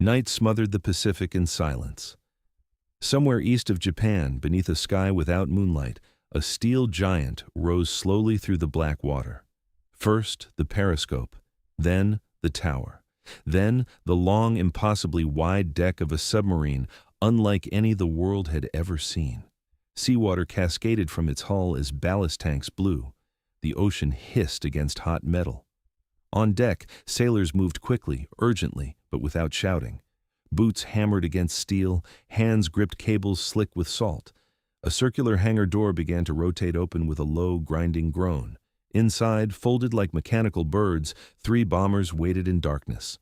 Night smothered the Pacific in silence. Somewhere east of Japan, beneath a sky without moonlight, a steel giant rose slowly through the black water. First, the periscope, then the tower, then the long, impossibly wide deck of a submarine unlike any the world had ever seen. Seawater cascaded from its hull as ballast tanks blew. The ocean hissed against hot metal. On deck, sailors moved quickly, urgently, but without shouting. Boots hammered against steel, hands gripped cables slick with salt. A circular hangar door began to rotate open with a low, grinding groan. Inside, folded like mechanical birds, 3 bombers waited in darkness.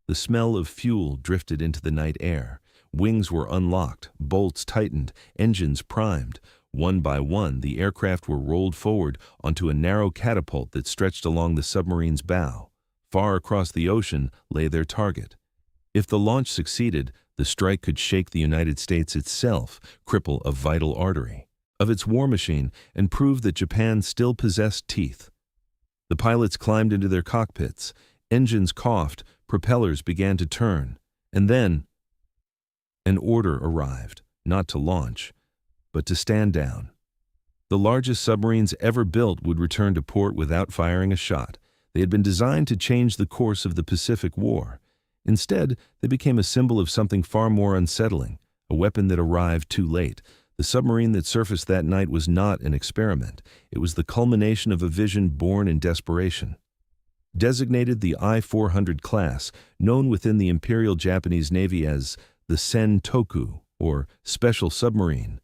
The smell of fuel drifted into the night air. Wings were unlocked, bolts tightened, engines primed. One by one, the aircraft were rolled forward onto a narrow catapult that stretched along the submarine's bow. Far across the ocean lay their target. If the launch succeeded, the strike could shake the United States itself, cripple a vital artery of its war machine, and prove that Japan still possessed teeth. The pilots climbed into their cockpits. Engines coughed, propellers began to turn, and then an order arrived, not to launch, but to stand down. The largest submarines ever built would return to port without firing a shot. They had been designed to change the course of the Pacific War. Instead, they became a symbol of something far more unsettling, a weapon that arrived too late. The submarine that surfaced that night was not an experiment. It was the culmination of a vision born in desperation. Designated the I-400 class, known within the Imperial Japanese Navy as the Sen-Toku, or Special Submarine,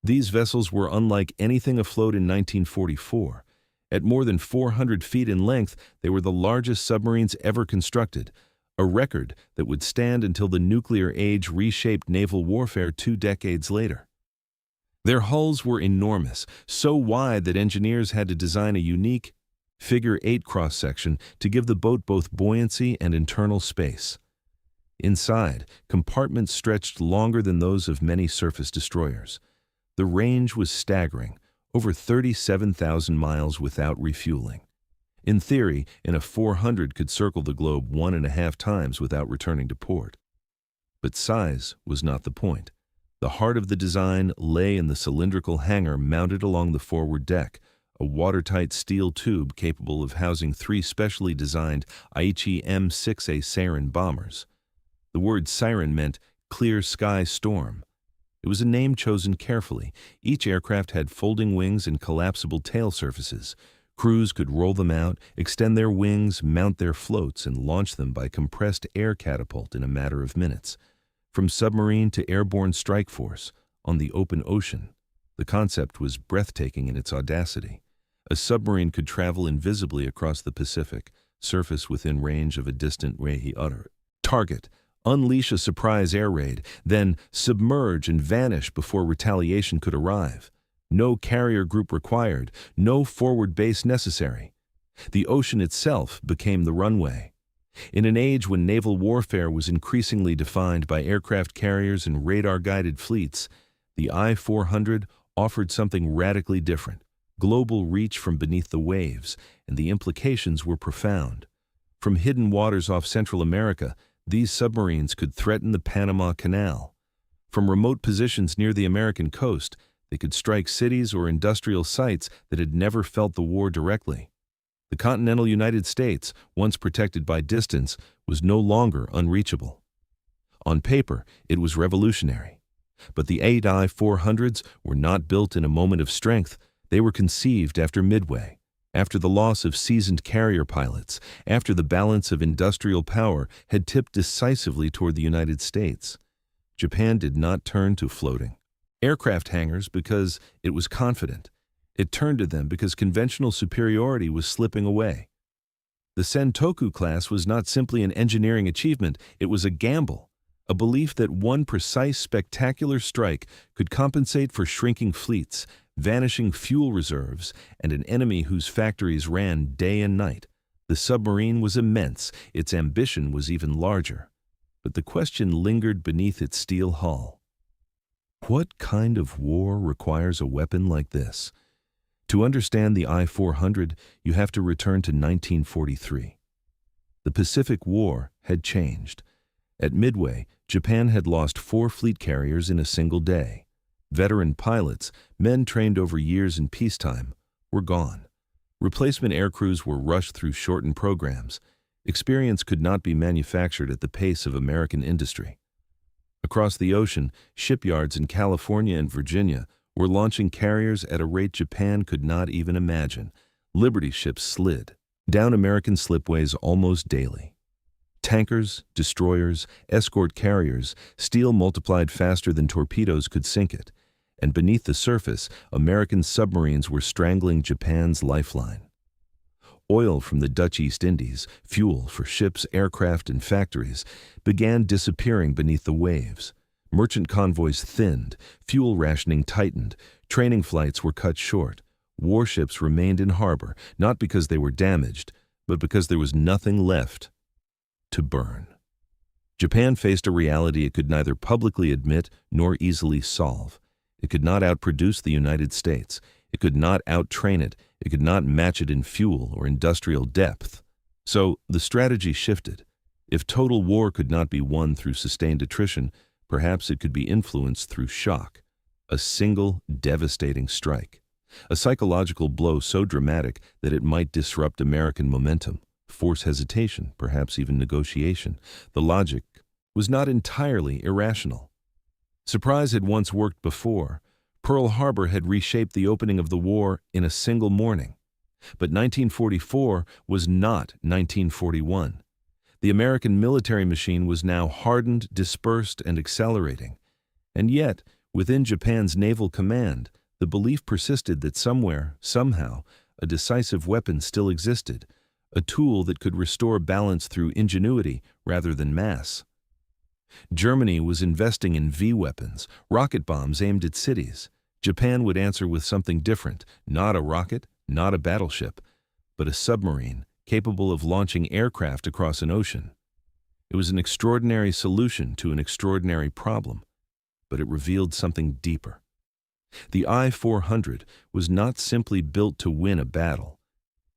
these vessels were unlike anything afloat in 1944. At more than 400 feet in length, they were the largest submarines ever constructed, a record that would stand until the nuclear age reshaped naval warfare 2 decades later. Their hulls were enormous, so wide that engineers had to design a unique figure-8 cross-section to give the boat both buoyancy and internal space. Inside, compartments stretched longer than those of many surface destroyers. The range was staggering, over 37,000 miles without refueling. In theory, an I-400 could circle the globe 1.5 times without returning to port. But size was not the point. The heart of the design lay in the cylindrical hangar mounted along the forward deck, a watertight steel tube capable of housing 3 specially designed Aichi M6A Siren bombers. The word siren meant clear sky storm. It was a name chosen carefully. Each aircraft had folding wings and collapsible tail surfaces. Crews could roll them out, extend their wings, mount their floats, and launch them by compressed air catapult in a matter of minutes. From submarine to airborne strike force, on the open ocean, the concept was breathtaking in its audacity. A submarine could travel invisibly across the Pacific, surface within range of a distant target, unleash a surprise air raid, then submerge and vanish before retaliation could arrive. No carrier group required, no forward base necessary. The ocean itself became the runway. In an age when naval warfare was increasingly defined by aircraft carriers and radar-guided fleets, the I-400 offered something radically different: global reach from beneath the waves, and the implications were profound. From hidden waters off Central America, these submarines could threaten the Panama Canal. From remote positions near the American coast, they could strike cities or industrial sites that had never felt the war directly. The continental United States, once protected by distance, was no longer unreachable. On paper, it was revolutionary. But the 8 I-400s were not built in a moment of strength. They were conceived after Midway, after the loss of seasoned carrier pilots, after the balance of industrial power had tipped decisively toward the United States. Japan did not turn to floating aircraft hangars because it was confident. It turned to them because conventional superiority was slipping away. The Sen-Toku class was not simply an engineering achievement, it was a gamble, a belief that one precise, spectacular strike could compensate for shrinking fleets, vanishing fuel reserves, and an enemy whose factories ran day and night. The submarine was immense, its ambition was even larger. But the question lingered beneath its steel hull. What kind of war requires a weapon like this? To understand the I-400, you have to return to 1943. The Pacific War had changed. At Midway, Japan had lost 4 fleet carriers in a single day. Veteran pilots, men trained over years in peacetime, were gone. Replacement aircrews were rushed through shortened programs. Experience could not be manufactured at the pace of American industry. Across the ocean, shipyards in California and Virginia were launching carriers at a rate Japan could not even imagine. Liberty ships slid down American slipways almost daily. Tankers, destroyers, escort carriers, steel multiplied faster than torpedoes could sink it, and beneath the surface, American submarines were strangling Japan's lifeline. Oil from the Dutch East Indies, fuel for ships, aircraft, and factories, began disappearing beneath the waves. Merchant convoys thinned, fuel rationing tightened, training flights were cut short. Warships remained in harbor, not because they were damaged, but because there was nothing left to burn. Japan faced a reality it could neither publicly admit nor easily solve. It could not outproduce the United States. It could not outtrain it. It could not match it in fuel or industrial depth. So the strategy shifted. If total war could not be won through sustained attrition, perhaps it could be influenced through shock. A single, devastating strike. A psychological blow so dramatic that it might disrupt American momentum, force hesitation, perhaps even negotiation. The logic was not entirely irrational. Surprise had once worked before. Pearl Harbor had reshaped the opening of the war in a single morning. But 1944 was not 1941. The American military machine was now hardened, dispersed, and accelerating. And yet, within Japan's naval command, the belief persisted that somewhere, somehow, a decisive weapon still existed, a tool that could restore balance through ingenuity rather than mass. Germany was investing in V-weapons, rocket bombs aimed at cities. Japan would answer with something different, not a rocket, not a battleship, but a submarine capable of launching aircraft across an ocean. It was an extraordinary solution to an extraordinary problem, but it revealed something deeper. The I-400 was not simply built to win a battle.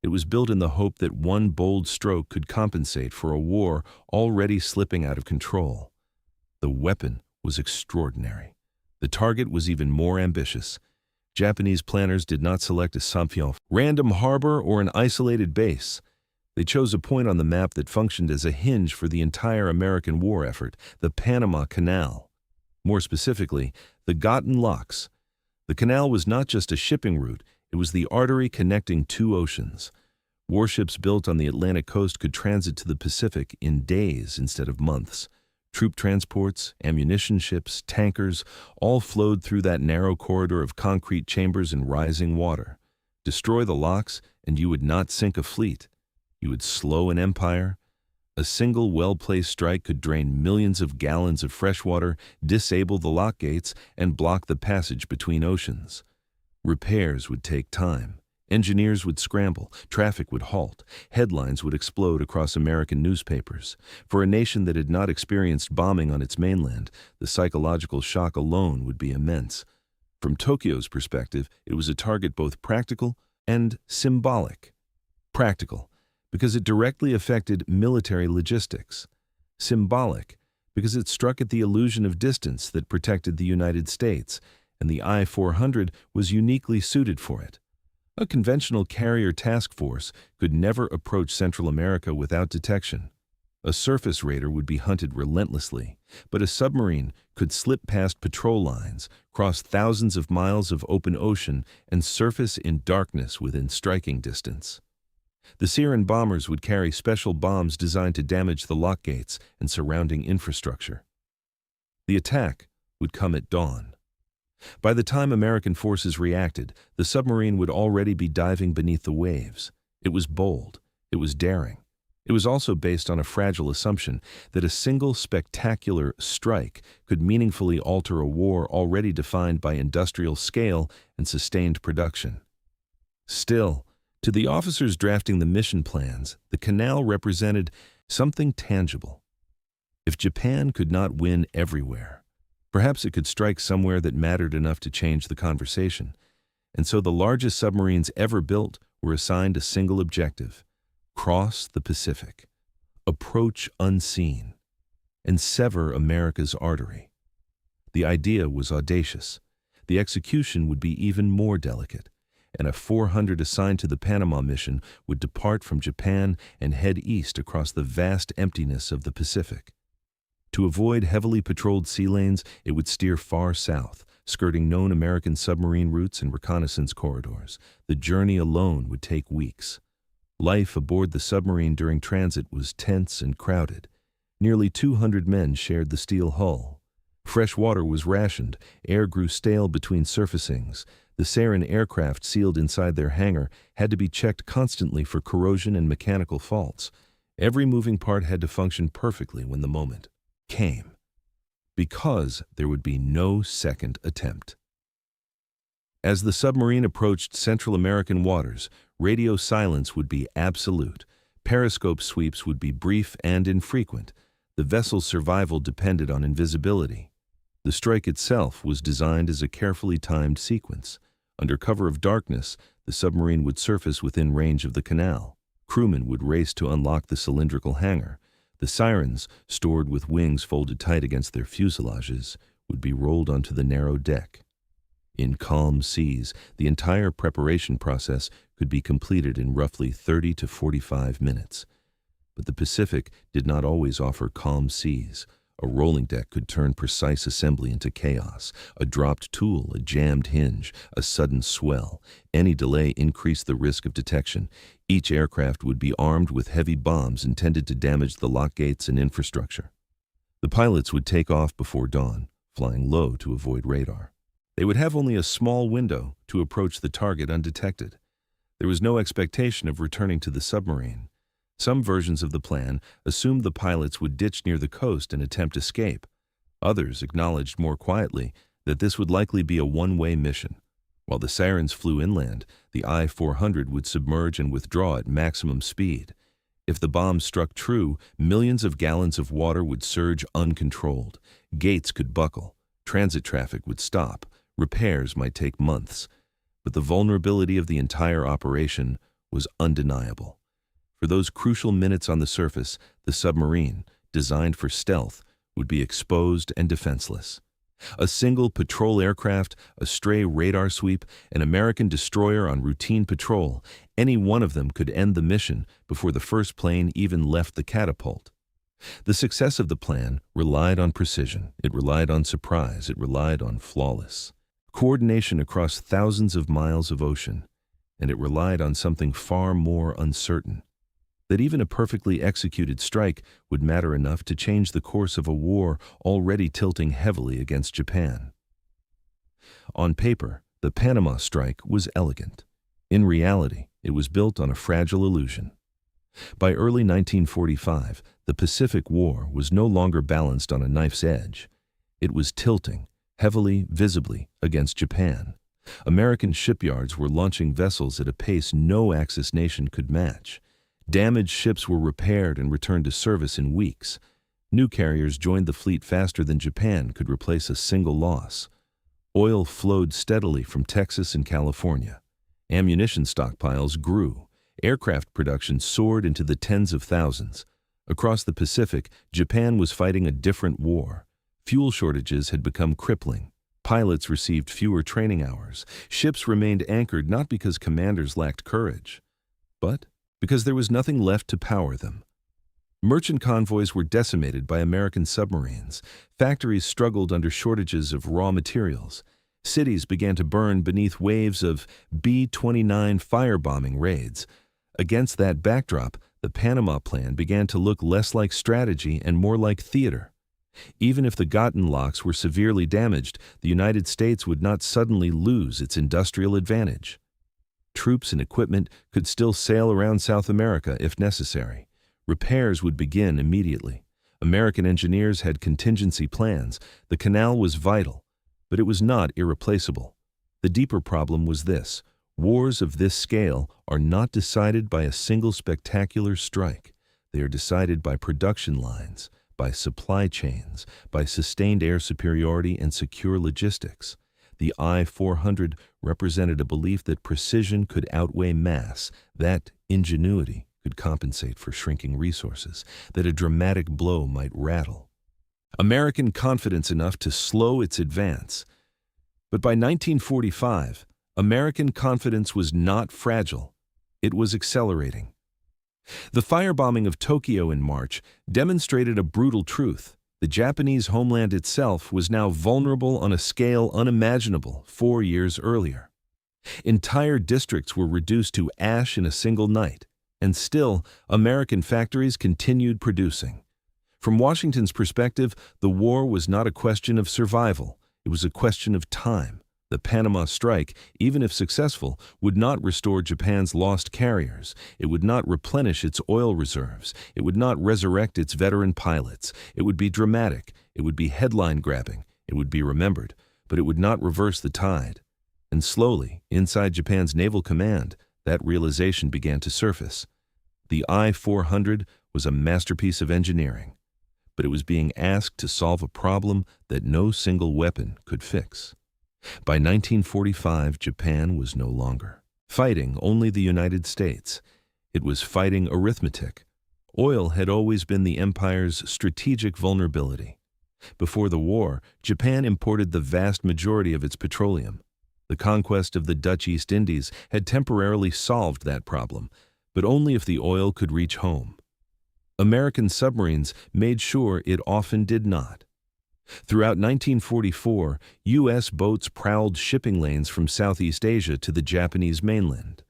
It was built in the hope that one bold stroke could compensate for a war already slipping out of control. The weapon was extraordinary. The target was even more ambitious. Japanese planners did not select a random harbor or an isolated base. They chose a point on the map that functioned as a hinge for the entire American war effort, the Panama Canal. More specifically, the Ghatan Locks. The canal was not just a shipping route, it was the artery connecting 2 oceans. Warships built on the Atlantic coast could transit to the Pacific in days instead of months. Troop transports, ammunition ships, tankers, all flowed through that narrow corridor of concrete chambers and rising water. Destroy the locks, and you would not sink a fleet. You would slow an empire. A single well-placed strike could drain millions of gallons of fresh water, disable the lock gates, and block the passage between oceans. Repairs would take time. Engineers would scramble, traffic would halt, headlines would explode across American newspapers. For a nation that had not experienced bombing on its mainland, the psychological shock alone would be immense. From Tokyo's perspective, it was a target both practical and symbolic. Practical, because it directly affected military logistics. Symbolic, because it struck at the illusion of distance that protected the United States, and the I-400 was uniquely suited for it. A conventional carrier task force could never approach Central America without detection. A surface raider would be hunted relentlessly, but a submarine could slip past patrol lines, cross thousands of miles of open ocean, and surface in darkness within striking distance. The Siren bombers would carry special bombs designed to damage the lock gates and surrounding infrastructure. The attack would come at dawn. By the time American forces reacted, the submarine would already be diving beneath the waves. It was bold. It was daring. It was also based on a fragile assumption that a single spectacular strike could meaningfully alter a war already defined by industrial scale and sustained production. Still, to the officers drafting the mission plans, the canal represented something tangible. If Japan could not win everywhere, perhaps it could strike somewhere that mattered enough to change the conversation. And so the largest submarines ever built were assigned a single objective: cross the Pacific, approach unseen. and sever America's artery. The idea was audacious. The execution would be even more delicate, and I-400 assigned to the Panama mission would depart from Japan and head east across the vast emptiness of the Pacific. To avoid heavily patrolled sea lanes, it would steer far south, skirting known American submarine routes and reconnaissance corridors. The journey alone would take weeks. Life aboard the submarine during transit was tense and crowded. Nearly 200 men shared the steel hull. Fresh water was rationed, air grew stale between surfacings. The sarin aircraft sealed inside their hangar had to be checked constantly for corrosion and mechanical faults. Every moving part had to function perfectly when the moment came, because there would be no second attempt. As the submarine approached Central American waters, radio silence would be absolute. Periscope sweeps would be brief and infrequent. The vessel's survival depended on invisibility. The strike itself was designed as a carefully timed sequence. Under cover of darkness, the submarine would surface within range of the canal. Crewmen would race to unlock the cylindrical hangar. The sirens, stored with wings folded tight against their fuselages, would be rolled onto the narrow deck. In calm seas, the entire preparation process could be completed in roughly 30 to 45 minutes. But the Pacific did not always offer calm seas. A rolling deck could turn precise assembly into chaos. A dropped tool, a jammed hinge, a sudden swell. Any delay increased the risk of detection. Each aircraft would be armed with heavy bombs intended to damage the lock gates and infrastructure. The pilots would take off before dawn, flying low to avoid radar. They would have only a small window to approach the target undetected. There was no expectation of returning to the submarine. Some versions of the plan assumed the pilots would ditch near the coast and attempt escape. Others acknowledged more quietly that this would likely be a one-way mission. While the sirens flew inland, the I-400 would submerge and withdraw at maximum speed. If the bombs struck true, millions of gallons of water would surge uncontrolled. Gates could buckle. Transit traffic would stop. Repairs might take months. But the vulnerability of the entire operation was undeniable. For those crucial minutes on the surface, the submarine, designed for stealth, would be exposed and defenseless. A single patrol aircraft, a stray radar sweep, an American destroyer on routine patrol, any one of them could end the mission before the first plane even left the catapult. The success of the plan relied on precision, it relied on surprise, it relied on flawless coordination across thousands of miles of ocean, and it relied on something far more uncertain. That even a perfectly executed strike would matter enough to change the course of a war already tilting heavily against Japan. On paper, the Panama strike was elegant. In reality, it was built on a fragile illusion. By early 1945, the Pacific War was no longer balanced on a knife's edge. It was tilting, heavily, visibly, against Japan. American shipyards were launching vessels at a pace no Axis nation could match. Damaged ships were repaired and returned to service in weeks. New carriers joined the fleet faster than Japan could replace a single loss. Oil flowed steadily from Texas and California. Ammunition stockpiles grew. Aircraft production soared into the tens of thousands. Across the Pacific, Japan was fighting a different war. Fuel shortages had become crippling. Pilots received fewer training hours. Ships remained anchored not because commanders lacked courage, but because there was nothing left to power them. Merchant convoys were decimated by American submarines. Factories struggled under shortages of raw materials. Cities began to burn beneath waves of B-29 firebombing raids. Against that backdrop, the Panama Plan began to look less like strategy and more like theater. Even if the Gotten locks were severely damaged, the United States would not suddenly lose its industrial advantage. Troops and equipment could still sail around South America if necessary. Repairs would begin immediately. American engineers had contingency plans. The canal was vital, but it was not irreplaceable. The deeper problem was this: wars of this scale are not decided by a single spectacular strike. They are decided by production lines, by supply chains, by sustained air superiority and secure logistics. The I-400 represented a belief that precision could outweigh mass, that ingenuity could compensate for shrinking resources, that a dramatic blow might rattle American confidence enough to slow its advance. But by 1945, American confidence was not fragile. It was accelerating. The firebombing of Tokyo in March demonstrated a brutal truth. The Japanese homeland itself was now vulnerable on a scale unimaginable 4 years earlier. Entire districts were reduced to ash in a single night, and still, American factories continued producing. From Washington's perspective, the war was not a question of survival, it was a question of time. The Panama strike, even if successful, would not restore Japan's lost carriers. It would not replenish its oil reserves. It would not resurrect its veteran pilots. It would be dramatic. It would be headline-grabbing. It would be remembered. But it would not reverse the tide. And slowly, inside Japan's naval command, that realization began to surface. The I-400 was a masterpiece of engineering, but it was being asked to solve a problem that no single weapon could fix. By 1945, Japan was no longer fighting only the United States. It was fighting arithmetic. Oil had always been the empire's strategic vulnerability. Before the war, Japan imported the vast majority of its petroleum. The conquest of the Dutch East Indies had temporarily solved that problem, but only if the oil could reach home. American submarines made sure it often did not. Throughout 1944, U.S. boats prowled shipping lanes from Southeast Asia to the Japanese mainland.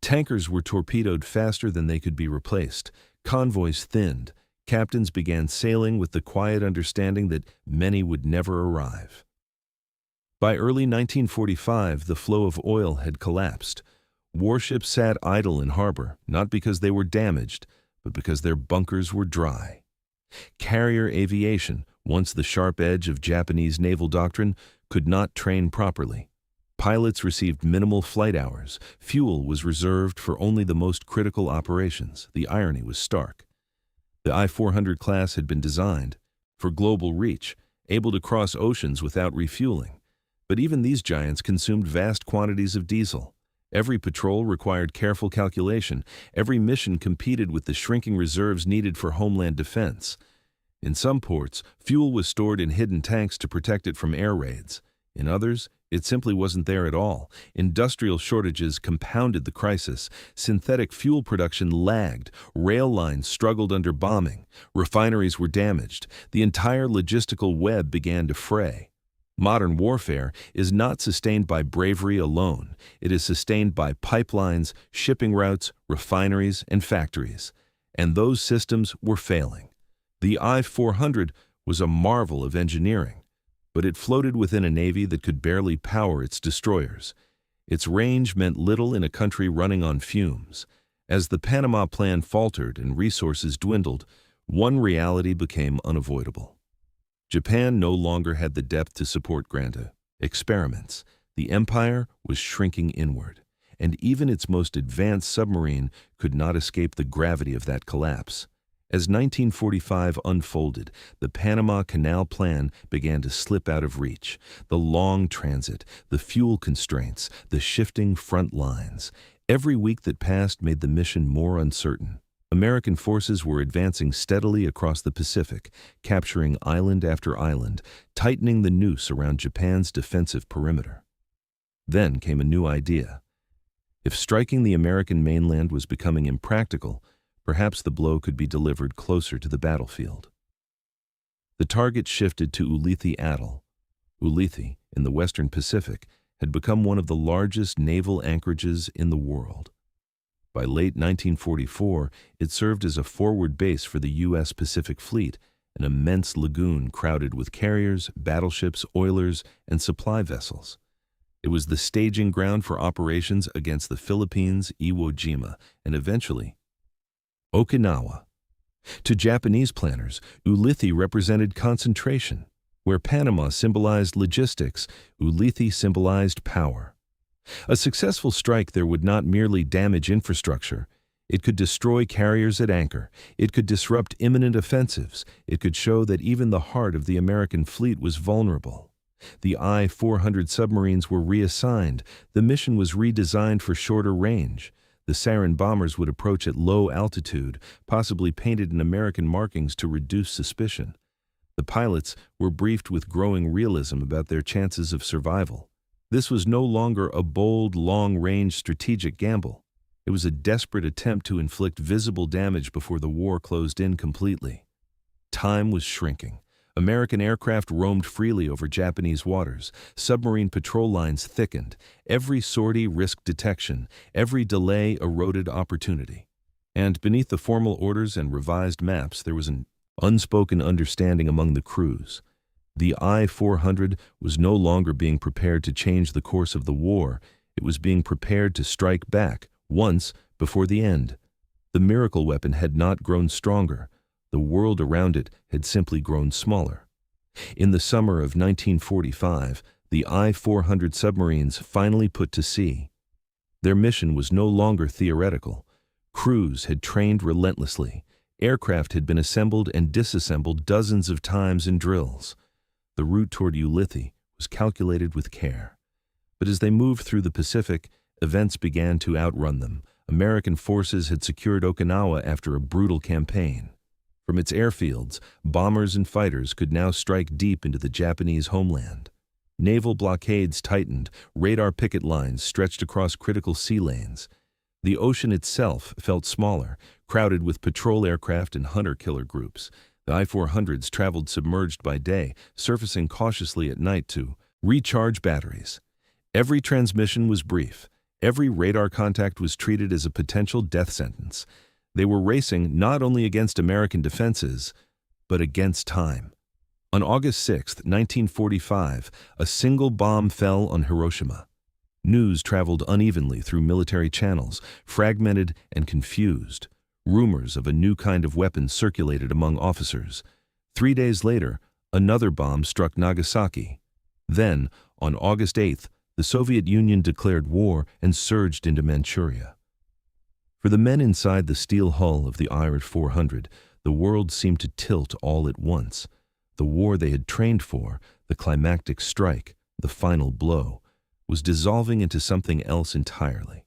Tankers were torpedoed faster than they could be replaced. Convoys thinned. Captains began sailing with the quiet understanding that many would never arrive. By early 1945, the flow of oil had collapsed. Warships sat idle in harbor, not because they were damaged, but because their bunkers were dry. Carrier aviation, once the sharp edge of Japanese naval doctrine, could not train properly. Pilots received minimal flight hours. Fuel was reserved for only the most critical operations. The irony was stark. The I-400 class had been designed for global reach, able to cross oceans without refueling. But even these giants consumed vast quantities of diesel. Every patrol required careful calculation. Every mission competed with the shrinking reserves needed for homeland defense. In some ports, fuel was stored in hidden tanks to protect it from air raids. In others, it simply wasn't there at all. Industrial shortages compounded the crisis. Synthetic fuel production lagged. Rail lines struggled under bombing. Refineries were damaged. The entire logistical web began to fray. Modern warfare is not sustained by bravery alone. It is sustained by pipelines, shipping routes, refineries, and factories. And those systems were failing. The I-400 was a marvel of engineering, but it floated within a navy that could barely power its destroyers. Its range meant little in a country running on fumes. As the Panama Plan faltered and resources dwindled, one reality became unavoidable. Japan no longer had the depth to support grand experiments. The empire was shrinking inward, and even its most advanced submarine could not escape the gravity of that collapse. As 1945 unfolded, the Panama Canal plan began to slip out of reach. The long transit, the fuel constraints, the shifting front lines. Every week that passed made the mission more uncertain. American forces were advancing steadily across the Pacific, capturing island after island, tightening the noose around Japan's defensive perimeter. Then came a new idea. If striking the American mainland was becoming impractical, perhaps the blow could be delivered closer to the battlefield. The target shifted to Ulithi Atoll. Ulithi, in the western Pacific, had become one of the largest naval anchorages in the world. By late 1944, it served as a forward base for the U.S. Pacific Fleet, an immense lagoon crowded with carriers, battleships, oilers, and supply vessels. It was the staging ground for operations against the Philippines, Iwo Jima, and eventually Okinawa. To Japanese planners, Ulithi represented concentration. Where Panama symbolized logistics, Ulithi symbolized power. A successful strike there would not merely damage infrastructure. It could destroy carriers at anchor. It could disrupt imminent offensives. It could show that even the heart of the American fleet was vulnerable. The I-400 submarines were reassigned. The mission was redesigned for shorter range. The Sarin bombers would approach at low altitude, possibly painted in American markings to reduce suspicion. The pilots were briefed with growing realism about their chances of survival. This was no longer a bold, long-range strategic gamble. It was a desperate attempt to inflict visible damage before the war closed in completely. Time was shrinking. American aircraft roamed freely over Japanese waters. Submarine patrol lines thickened. Every sortie risked detection. Every delay eroded opportunity. And beneath the formal orders and revised maps, there was an unspoken understanding among the crews. The I-400 was no longer being prepared to change the course of the war. It was being prepared to strike back, once, before the end. The miracle weapon had not grown stronger. The world around it had simply grown smaller. In the summer of 1945, the I-400 submarines finally put to sea. Their mission was no longer theoretical. Crews had trained relentlessly. Aircraft had been assembled and disassembled dozens of times in drills. The route toward Ulithi was calculated with care. But as they moved through the Pacific, events began to outrun them. American forces had secured Okinawa after a brutal campaign. From its airfields, bombers and fighters could now strike deep into the Japanese homeland. Naval blockades tightened, radar picket lines stretched across critical sea lanes. The ocean itself felt smaller, crowded with patrol aircraft and hunter-killer groups. The I-400s traveled submerged by day, surfacing cautiously at night to recharge batteries. Every transmission was brief. Every radar contact was treated as a potential death sentence. They were racing not only against American defenses, but against time. On August 6, 1945, a single bomb fell on Hiroshima. News traveled unevenly through military channels, fragmented and confused. Rumors of a new kind of weapon circulated among officers. 3 days later, another bomb struck Nagasaki. Then, on August 8th, the Soviet Union declared war and surged into Manchuria. For the men inside the steel hull of the I-400, the world seemed to tilt all at once. The war they had trained for, the climactic strike, the final blow, was dissolving into something else entirely.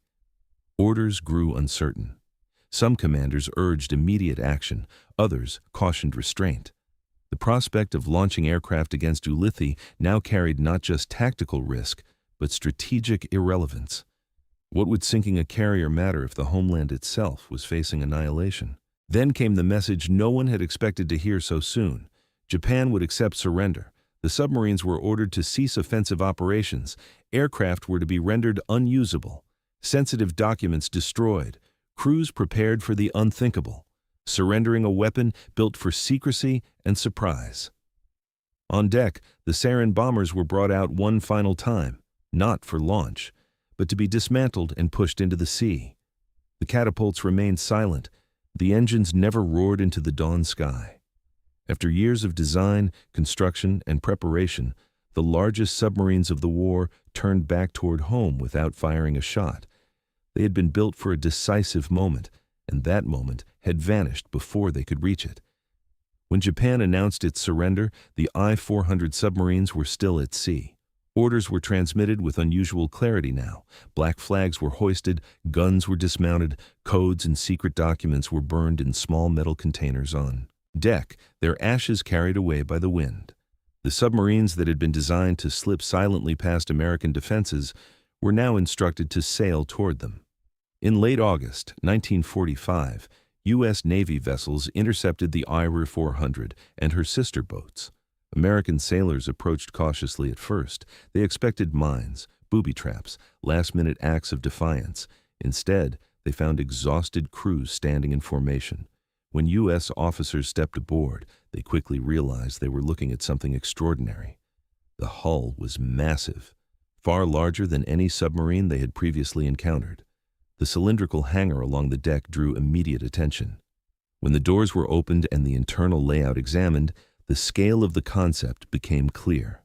Orders grew uncertain. Some commanders urged immediate action, others cautioned restraint. The prospect of launching aircraft against Ulithi now carried not just tactical risk, but strategic irrelevance. What would sinking a carrier matter if the homeland itself was facing annihilation? Then came the message no one had expected to hear so soon. Japan would accept surrender. The submarines were ordered to cease offensive operations. Aircraft were to be rendered unusable. Sensitive documents destroyed. Crews prepared for the unthinkable, surrendering a weapon built for secrecy and surprise. On deck, the sarin bombers were brought out one final time, not for launch, but to be dismantled and pushed into the sea. The catapults remained silent. The engines never roared into the dawn sky. After years of design, construction, and preparation, the largest submarines of the war turned back toward home without firing a shot. They had been built for a decisive moment, and that moment had vanished before they could reach it. When Japan announced its surrender, the I-400 submarines were still at sea. Orders were transmitted with unusual clarity now. Black flags were hoisted, guns were dismounted, codes and secret documents were burned in small metal containers on deck, their ashes carried away by the wind. The submarines that had been designed to slip silently past American defenses were now instructed to sail toward them. In late August 1945, U.S. Navy vessels intercepted the I-400 and her sister boats. American sailors approached cautiously at first. They expected mines, booby traps, last-minute acts of defiance. Instead, they found exhausted crews standing in formation. When U.S. officers stepped aboard, they quickly realized they were looking at something extraordinary. The hull was massive, far larger than any submarine they had previously encountered. The cylindrical hangar along the deck drew immediate attention. When the doors were opened and the internal layout examined, the scale of the concept became clear.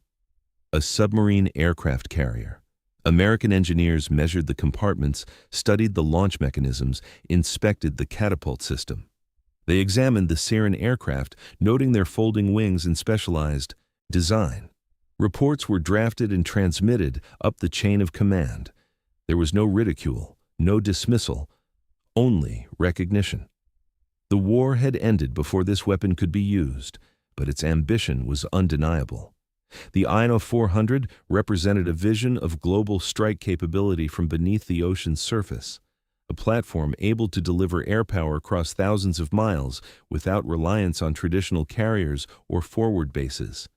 A submarine aircraft carrier. American engineers measured the compartments, studied the launch mechanisms, inspected the catapult system. They examined the sarin aircraft, noting their folding wings and specialized design. Reports were drafted and transmitted up the chain of command. There was no ridicule, no dismissal, only recognition. The war had ended before this weapon could be used. but its ambition was undeniable. The I-400 represented a vision of global strike capability from beneath the ocean's surface, a platform able to deliver air power across thousands of miles without reliance on traditional carriers or forward bases.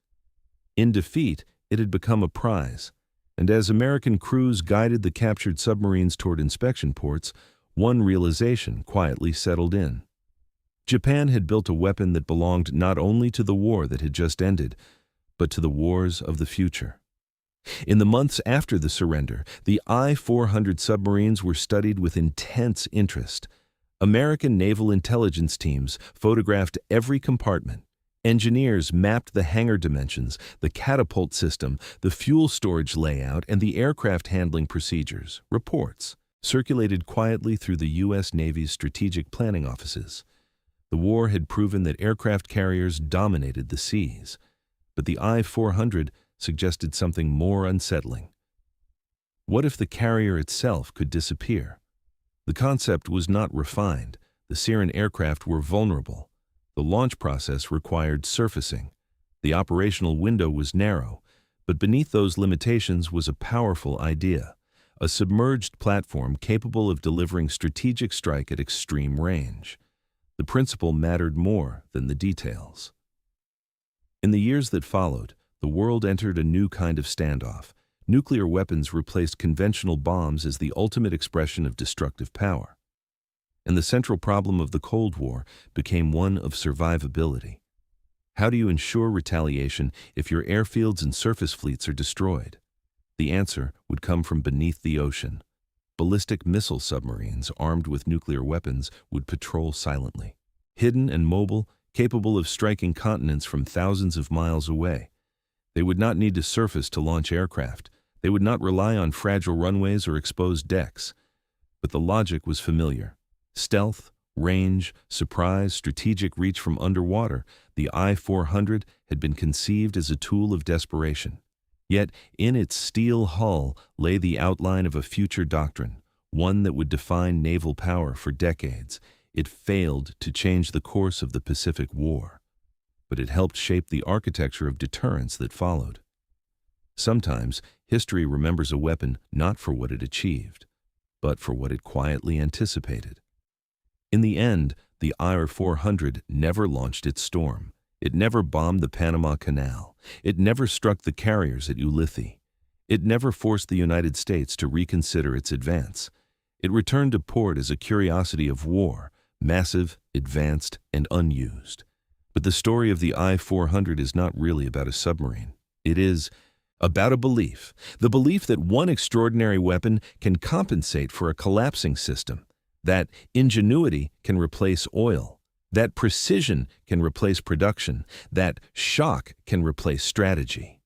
In defeat, it had become a prize, and as American crews guided the captured submarines toward inspection ports, one realization quietly settled in. Japan had built a weapon that belonged not only to the war that had just ended, but to the wars of the future. In the months after the surrender, the I-400 submarines were studied with intense interest. American naval intelligence teams photographed every compartment. Engineers mapped the hangar dimensions, the catapult system, the fuel storage layout, and the aircraft handling procedures. Reports circulated quietly through the U.S. Navy's strategic planning offices. The war had proven that aircraft carriers dominated the seas, but the I-400 suggested something more unsettling. What if the carrier itself could disappear? The concept was not refined. The Syrian aircraft were vulnerable. The launch process required surfacing. The operational window was narrow, but beneath those limitations was a powerful idea, a submerged platform capable of delivering strategic strike at extreme range. The principle mattered more than the details. In the years that followed, the world entered a new kind of standoff. Nuclear weapons replaced conventional bombs as the ultimate expression of destructive power. And the central problem of the Cold War became one of survivability. How do you ensure retaliation if your airfields and surface fleets are destroyed? The answer would come from beneath the ocean. Ballistic missile submarines armed with nuclear weapons would patrol silently. Hidden and mobile, capable of striking continents from thousands of miles away. They would not need to surface to launch aircraft. They would not rely on fragile runways or exposed decks. But the logic was familiar. Stealth, range, surprise, strategic reach from underwater, the I-400 had been conceived as a tool of desperation. Yet, in its steel hull lay the outline of a future doctrine, one that would define naval power for decades. It failed to change the course of the Pacific War, but it helped shape the architecture of deterrence that followed. Sometimes, history remembers a weapon not for what it achieved, but for what it quietly anticipated. In the end, the I-400 never launched its storm. It never bombed the Panama Canal. It never struck the carriers at Ulithi. It never forced the United States to reconsider its advance. It returned to port as a curiosity of war, massive, advanced, and unused. But the story of the I-400 is not really about a submarine. It is about a belief, the belief that one extraordinary weapon can compensate for a collapsing system, that ingenuity can replace oil, that precision can replace production, that shock can replace strategy.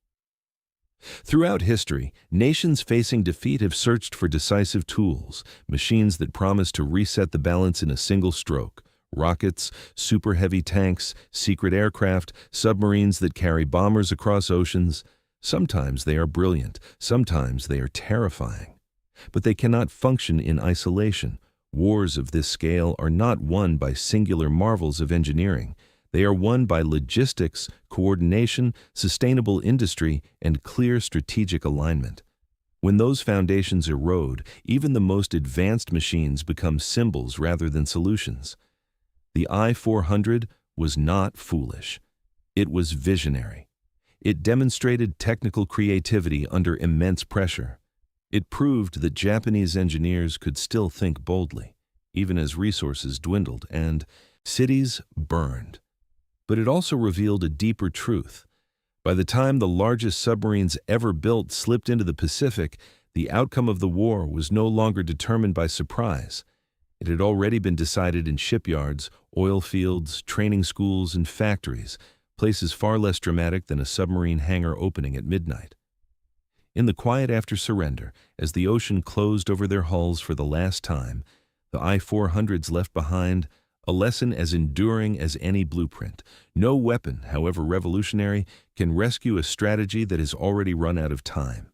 Throughout history, nations facing defeat have searched for decisive tools, machines that promise to reset the balance in a single stroke. Rockets, super heavy tanks, secret aircraft, submarines that carry bombers across oceans. Sometimes they are brilliant, sometimes they are terrifying. But they cannot function in isolation. Wars of this scale are not won by singular marvels of engineering. They are won by logistics, coordination, sustainable industry, and clear strategic alignment. When those foundations erode, even the most advanced machines become symbols rather than solutions. The I-400 was not foolish. It was visionary. It demonstrated technical creativity under immense pressure. It proved that Japanese engineers could still think boldly, even as resources dwindled and cities burned. But it also revealed a deeper truth. By the time the largest submarines ever built slipped into the Pacific, the outcome of the war was no longer determined by surprise. It had already been decided in shipyards, oil fields, training schools, and factories, places far less dramatic than a submarine hangar opening at midnight. In the quiet after surrender, as the ocean closed over their hulls for the last time, the I-400s left behind a lesson as enduring as any blueprint. No weapon, however revolutionary, can rescue a strategy that has already run out of time.